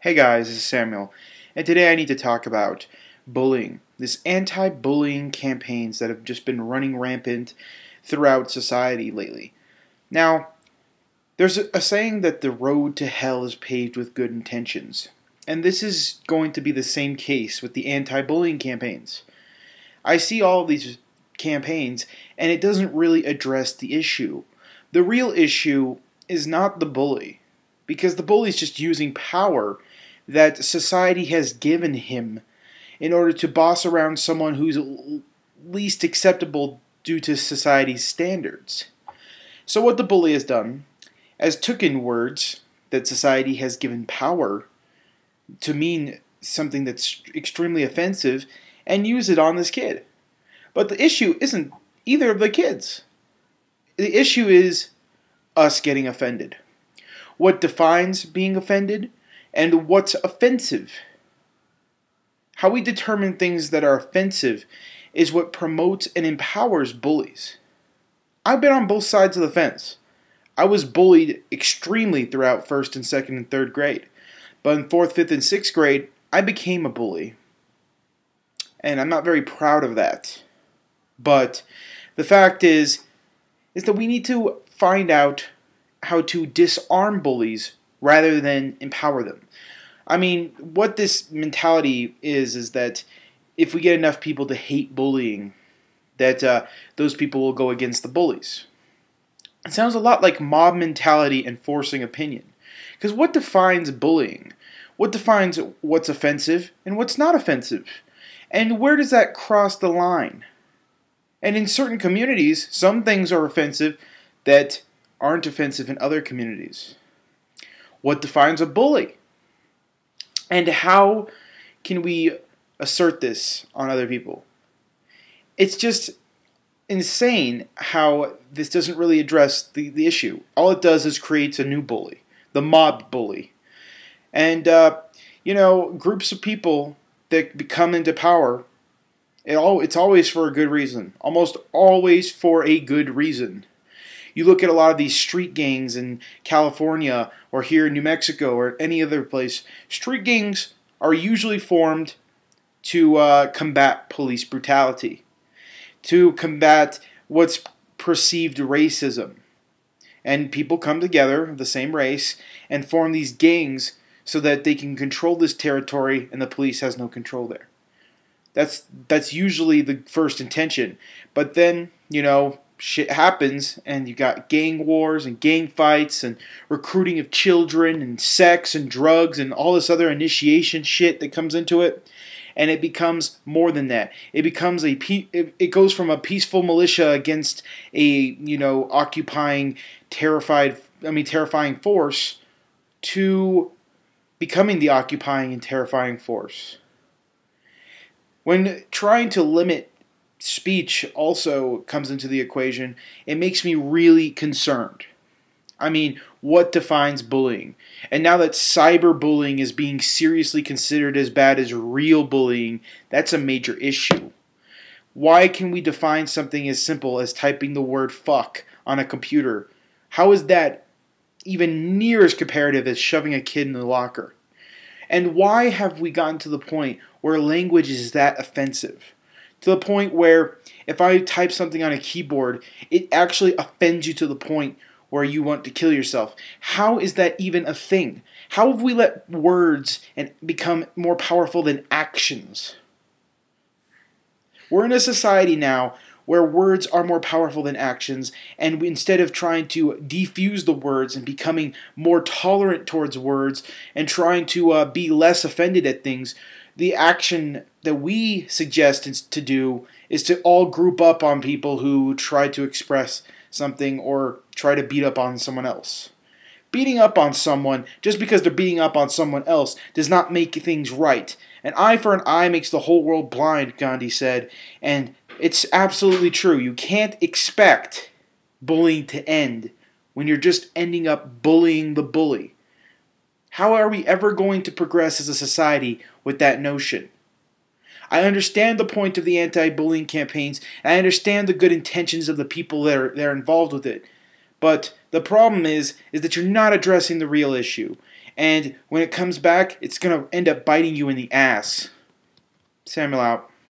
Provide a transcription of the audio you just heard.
Hey guys, this is Samuel, and today I need to talk about bullying. This anti-bullying campaigns that have just been running rampant throughout society lately. Now, there's a saying that the road to hell is paved with good intentions, and this is going to be the same case with the anti-bullying campaigns. I see all of these campaigns, and it doesn't really address the issue. The real issue is not the bully, because the bully is just using power that society has given him in order to boss around someone who's least acceptable due to society's standards. So what the bully has done is taken words that society has given power to mean something that's extremely offensive and use it on this kid. But the issue isn't either of the kids. The issue is us getting offended. What defines being offended? And what's offensive? How we determine things that are offensive is what promotes and empowers bullies. I've been on both sides of the fence. I was bullied extremely throughout 1st and 2nd and 3rd grade. But in 4th, 5th, and 6th grade, I became a bully. And I'm not very proud of that. But the fact is that we need to find out how to disarm bullies rather than empower them. I mean, what this mentality is that if we get enough people to hate bullying, that those people will go against the bullies. It sounds a lot like mob mentality and forcing opinion. Because what defines bullying? What defines what's offensive and what's not offensive? And where does that cross the line? And in certain communities, some things are offensive that aren't offensive in other communities. What defines a bully? And how can we assert this on other people? It's just insane how this doesn't really address the issue. All it does is creates a new bully, the mob bully. And, groups of people that come into power, it's always for a good reason. Almost always for a good reason. You look at a lot of these street gangs in California or here in New Mexico or any other place. Street gangs are usually formed to combat police brutality, to combat what's perceived racism. And people come together of the same race and form these gangs so that they can control this territory and the police has no control there. That's usually the first intention. But then, shit happens and you got gang wars and gang fights and recruiting of children and sex and drugs and all this other initiation shit that comes into it, and it becomes more than that. It becomes it goes from a peaceful militia against a occupying terrifying force to becoming the occupying and terrifying force. When trying to limit speech also comes into the equation, it makes me really concerned. I mean, what defines bullying? And now that cyberbullying is being seriously considered as bad as real bullying, that's a major issue. Why can we define something as simple as typing the word fuck on a computer? How is that even near as comparative as shoving a kid in the locker? And why have we gotten to the point where language is that offensive? To the point where if I type something on a keyboard, it actually offends you to the point where you want to kill yourself. How is that even a thing? How have we let words become more powerful than actions? We're in a society now where words are more powerful than actions, and instead of trying to defuse the words and becoming more tolerant towards words and trying to be less offended at things, the action that we suggest to do is to all group up on people who try to express something or try to beat up on someone else. Beating up on someone just because they're beating up on someone else does not make things right. An eye for an eye makes the whole world blind, Gandhi said, and it's absolutely true. You can't expect bullying to end when you're just ending up bullying the bully. How are we ever going to progress as a society with that notion? I understand the point of the anti-bullying campaigns, and I understand the good intentions of the people that are involved with it. But the problem is that you're not addressing the real issue. And when it comes back, it's going to end up biting you in the ass. Samuel out.